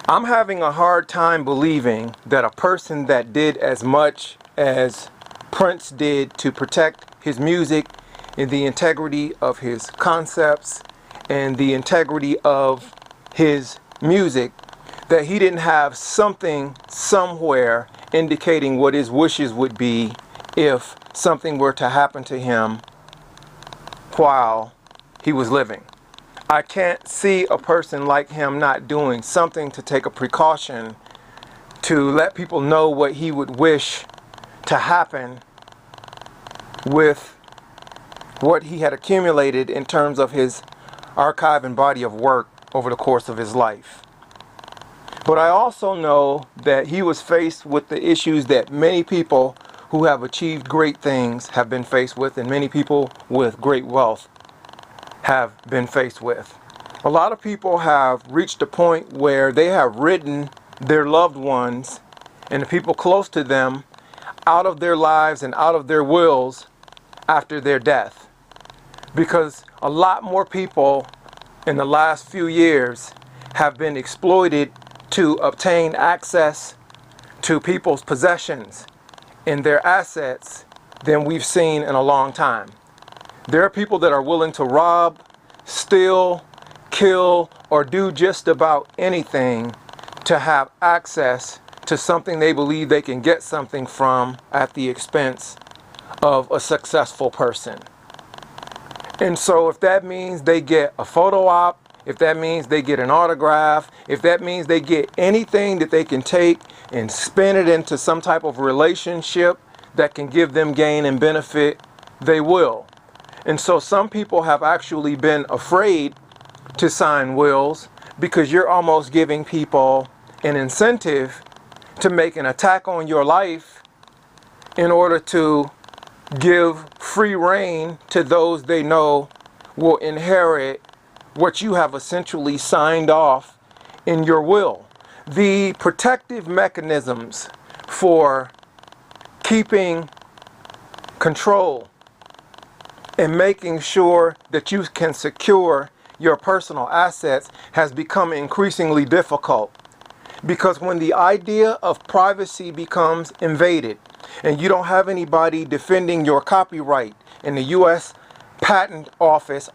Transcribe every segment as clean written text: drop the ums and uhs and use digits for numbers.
I'm having a hard time believing that a person that did as much as Prince did to protect his music and the integrity of his concepts and the integrity of his music, that he didn't have something somewhere indicating what his wishes would be if something were to happen to him while he was living. I can't see a person like him not doing something to take a precaution to let people know what he would wish to happen with what he had accumulated in terms of his archive and body of work over the course of his life. But I also know that he was faced with the issues that many people who have achieved great things have been faced with, and many people with great wealth have been faced with. A lot of people have reached a point where they have ridden their loved ones and the people close to them out of their lives and out of their wills after their death. Because a lot more people in the last few years have been exploited to obtain access to people's possessions and their assets than we've seen in a long time. There are people that are willing to rob, steal, kill, or do just about anything to have access to something they believe they can get something from at the expense of a successful person. And so if that means they get a photo op, if that means they get an autograph, if that means they get anything that they can take and spin it into some type of relationship that can give them gain and benefit, they will. And so some people have actually been afraid to sign wills because you're almost giving people an incentive to make an attack on your life in order to give free rein to those they know will inherit what you have essentially signed off in your will. The protective mechanisms for keeping control and making sure that you can secure your personal assets has become increasingly difficult. Because when the idea of privacy becomes invaded and you don't have anybody defending your copyright in the U.S. Patent Office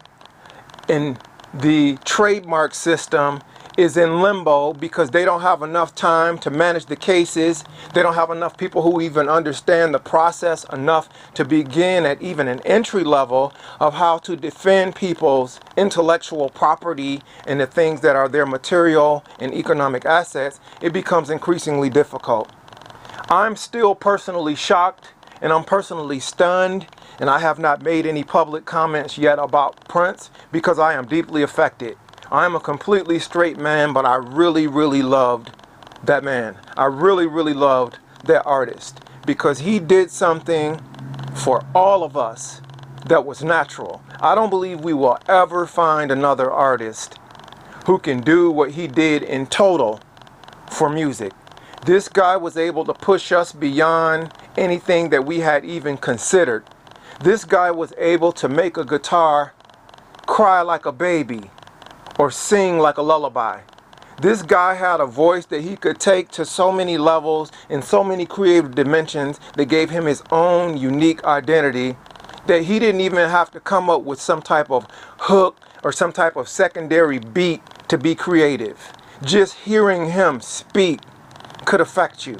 and the trademark system is in limbo because they don't have enough time to manage the cases. They don't have enough people who even understand the process enough to begin at even an entry level of how to defend people's intellectual property and the things that are their material and economic assets. It becomes increasingly difficult. I'm still personally shocked and I'm personally stunned, and I have not made any public comments yet about Prince because I am deeply affected. I am a completely straight man, but I really, really loved that man. I really, really loved that artist because he did something for all of us that was natural. I don't believe we will ever find another artist who can do what he did in total for music. This guy was able to push us beyond anything that we had even considered. This guy was able to make a guitar cry like a baby or sing like a lullaby. This guy had a voice that he could take to so many levels and so many creative dimensions that gave him his own unique identity that he didn't even have to come up with some type of hook or some type of secondary beat to be creative. Just hearing him speak could affect you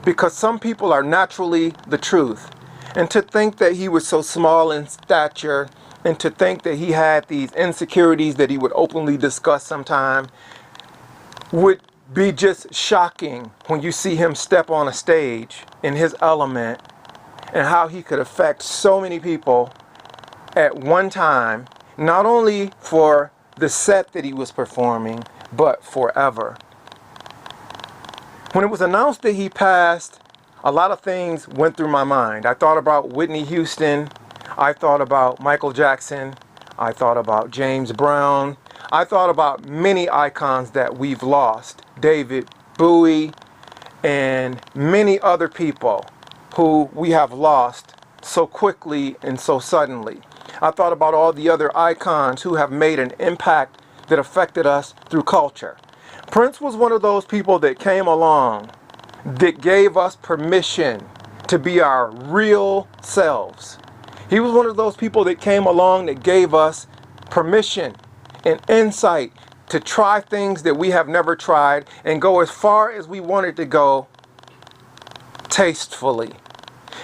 because some people are naturally the truth. And to think that he was so small in stature and to think that he had these insecurities that he would openly discuss sometime would be just shocking when you see him step on a stage in his element and how he could affect so many people at one time, not only for the set that he was performing, but forever. When it was announced that he passed, a lot of things went through my mind. I thought about Whitney Houston. I thought about Michael Jackson. I thought about James Brown. I thought about many icons that we've lost. David Bowie and many other people who we have lost so quickly and so suddenly. I thought about all the other icons who have made an impact that affected us through culture. Prince was one of those people that came along that gave us permission to be our real selves. He was one of those people that came along that gave us permission and insight to try things that we have never tried and go as far as we wanted to go tastefully.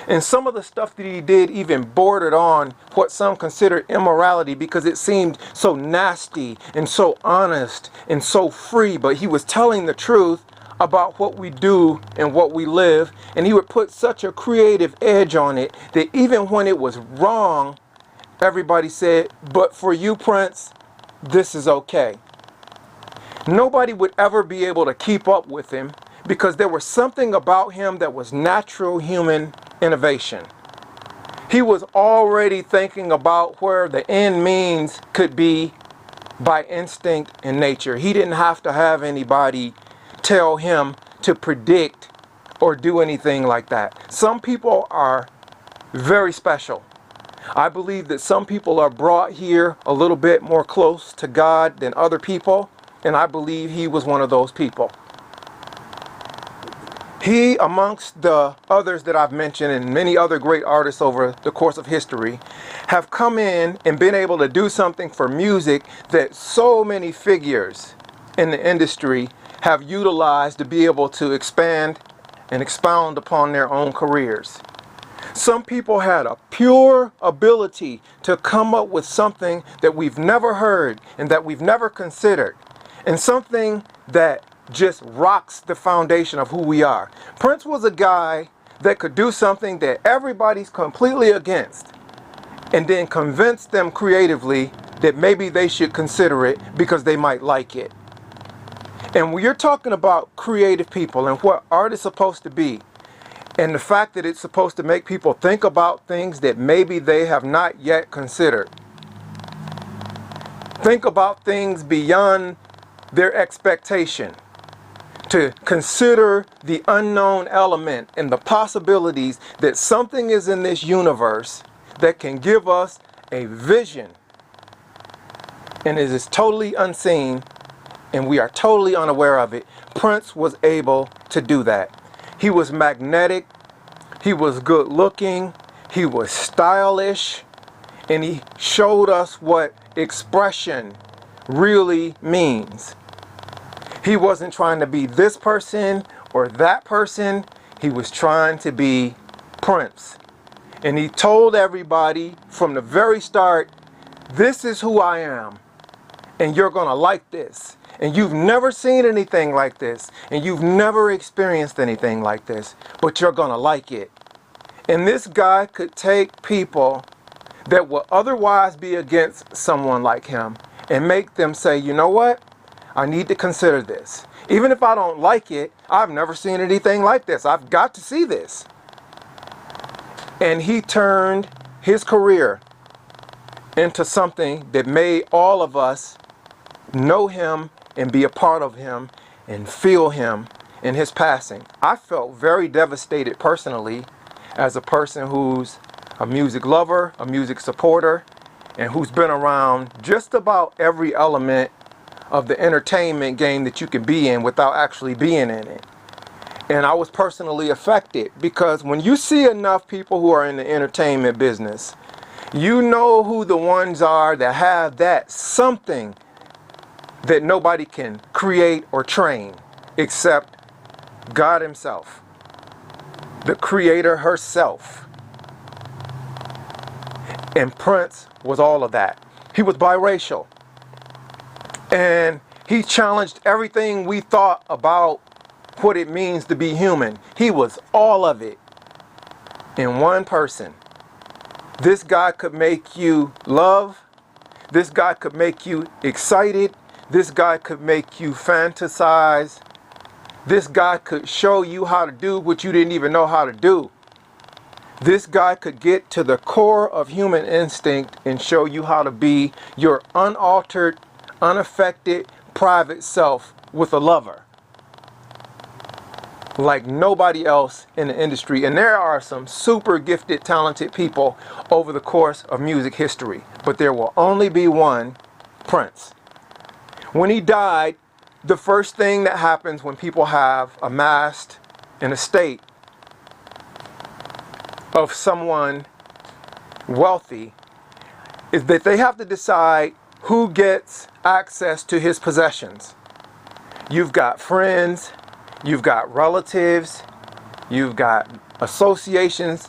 And some of the stuff that he did even bordered on what some considered immorality because it seemed so nasty and so honest and so free, but he was telling the truth about what we do and what we live, and he would put such a creative edge on it that even when it was wrong, everybody said, but for you, Prince, this is okay. Nobody would ever be able to keep up with him because there was something about him that was natural human innovation. He was already thinking about where the end means could be by instinct and nature. He didn't have to have anybody tell him to predict or do anything like that. Some people are very special. I believe that some people are brought here a little bit more close to God than other people, and I believe he was one of those people. He, amongst the others that I've mentioned and many other great artists over the course of history, have come in and been able to do something for music that so many figures in the industry have utilized to be able to expand and expound upon their own careers. Some people had a pure ability to come up with something that we've never heard and that we've never considered, and something that just rocks the foundation of who we are. Prince was a guy that could do something that everybody's completely against and then convince them creatively that maybe they should consider it because they might like it. And when you're talking about creative people and what art is supposed to be, and the fact that it's supposed to make people think about things that maybe they have not yet considered, think about things beyond their expectation, to consider the unknown element and the possibilities that something is in this universe that can give us a vision and it is totally unseen and we are totally unaware of it. Prince was able to do that. He was magnetic, he was good looking, he was stylish, and he showed us what expression really means. He wasn't trying to be this person or that person, he was trying to be Prince. And he told everybody from the very start, this is who I am, and you're gonna like this. And you've never seen anything like this, and you've never experienced anything like this, but you're gonna like it. And this guy could take people that would otherwise be against someone like him and make them say, you know what? I need to consider this. Even if I don't like it, I've never seen anything like this. I've got to see this. And he turned his career into something that made all of us know him and be a part of him and feel him in his passing. I felt very devastated personally as a person who's a music lover, a music supporter, and who's been around just about every element of the entertainment game that you can be in without actually being in it. And I was personally affected because when you see enough people who are in the entertainment business, you know who the ones are that have that something that nobody can create or train except God himself, the creator herself. And Prince was all of that. He was biracial. And he challenged everything we thought about what it means to be human. He was all of it in one person. This guy could make you love. This guy could make you excited. This guy could make you fantasize. This guy could show you how to do what you didn't even know how to do. This guy could get to the core of human instinct and show you how to be your unaltered, unaffected, private self with a lover like nobody else in the industry. And there are some super gifted, talented people over the course of music history, but there will only be one Prince. When he died, the first thing that happens when people have amassed an estate of someone wealthy is that they have to decide who gets access to his possessions. You've got friends, you've got relatives, you've got associations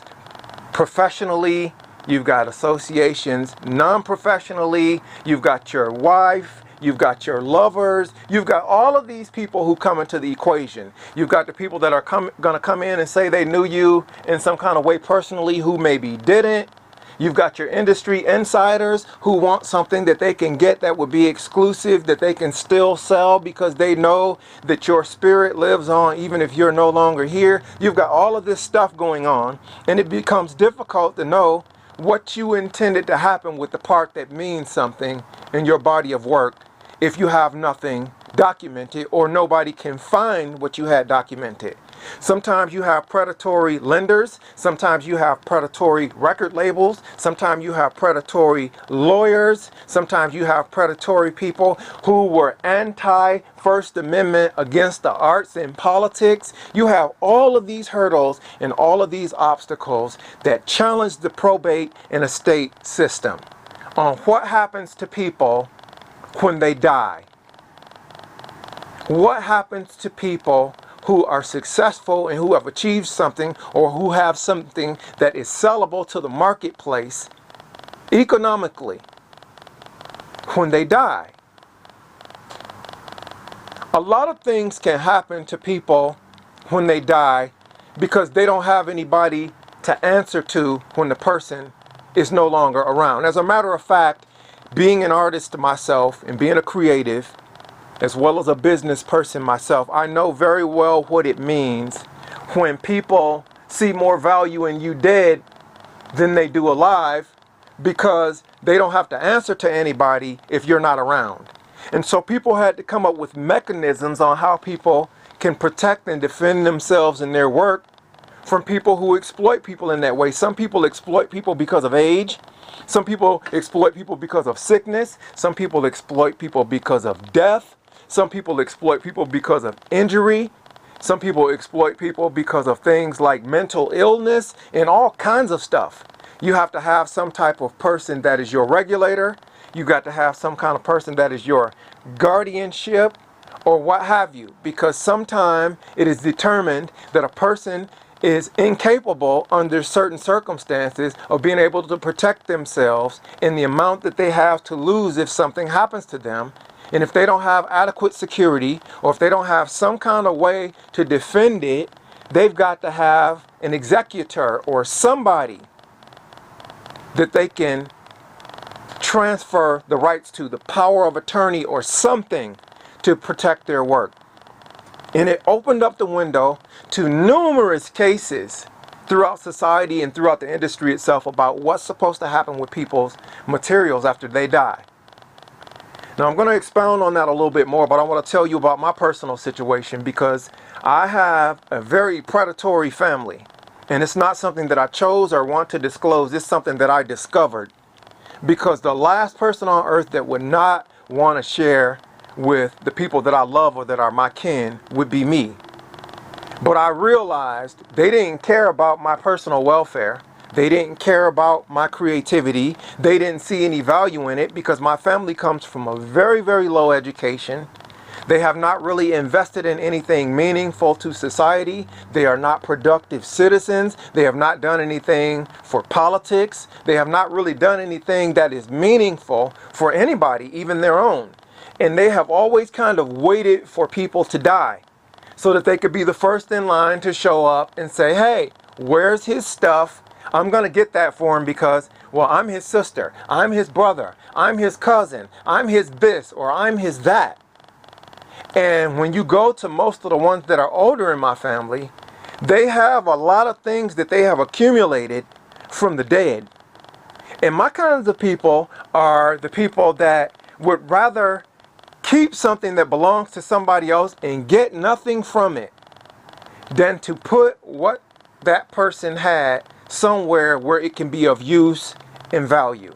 professionally, you've got associations non-professionally, you've got your wife, you've got your lovers, you've got all of these people who come into the equation. You've got the people that are going to come in and say they knew you in some kind of way personally who maybe didn't. You've got your industry insiders who want something that they can get that would be exclusive, that they can still sell because they know that your spirit lives on even if you're no longer here. You've got all of this stuff going on, and it becomes difficult to know what you intended to happen with the part that means something in your body of work if you have nothing documented or nobody can find what you had documented. Sometimes you have predatory lenders, sometimes you have predatory record labels, sometimes you have predatory lawyers, sometimes you have predatory people who were anti-First Amendment against the arts and politics. You have all of these hurdles and all of these obstacles that challenge the probate and estate system on what happens to people when they die. What happens to people who are successful and who have achieved something or who have something that is sellable to the marketplace economically when they die? A lot of things can happen to people when they die because they don't have anybody to answer to when the person is no longer around. As a matter of fact, being an artist myself and being a creative, as well as a business person myself, I know very well what it means when people see more value in you dead than they do alive because they don't have to answer to anybody if you're not around. And so people had to come up with mechanisms on how people can protect and defend themselves in their work from people who exploit people in that way. Some people exploit people because of age. Some people exploit people because of sickness. Some people exploit people because of death. Some people exploit people because of injury. Some people exploit people because of things like mental illness and all kinds of stuff. You have to have some type of person that is your regulator. You got to have some kind of person that is your guardianship or what have you, because sometimes it is determined that a person is incapable under certain circumstances of being able to protect themselves in the amount that they have to lose if something happens to them. And if they don't have adequate security, or if they don't have some kind of way to defend it, they've got to have an executor or somebody that they can transfer the rights to, the power of attorney or something to protect their work. And it opened up the window to numerous cases throughout society and throughout the industry itself about what's supposed to happen with people's materials after they die. Now I'm going to expound on that a little bit more, but I want to tell you about my personal situation because I have a very predatory family. And it's not something that I chose or want to disclose. It's something that I discovered because the last person on earth that would not want to share with the people that I love or that are my kin would be me. But I realized they didn't care about my personal welfare. They didn't care about my creativity. They didn't see any value in it because my family comes from a very, very low education. They have not really invested in anything meaningful to society. They are not productive citizens. They have not done anything for politics. They have not really done anything that is meaningful for anybody, even their own. And they have always kind of waited for people to die so that they could be the first in line to show up and say, hey, where's his stuff? I'm going to get that for him because, well, I'm his sister, I'm his brother, I'm his cousin, I'm his this, or I'm his that. And when you go to most of the ones that are older in my family, they have a lot of things that they have accumulated from the dead. And my kinds of people are the people that would rather keep something that belongs to somebody else and get nothing from it than to put what that person had somewhere where it can be of use and value.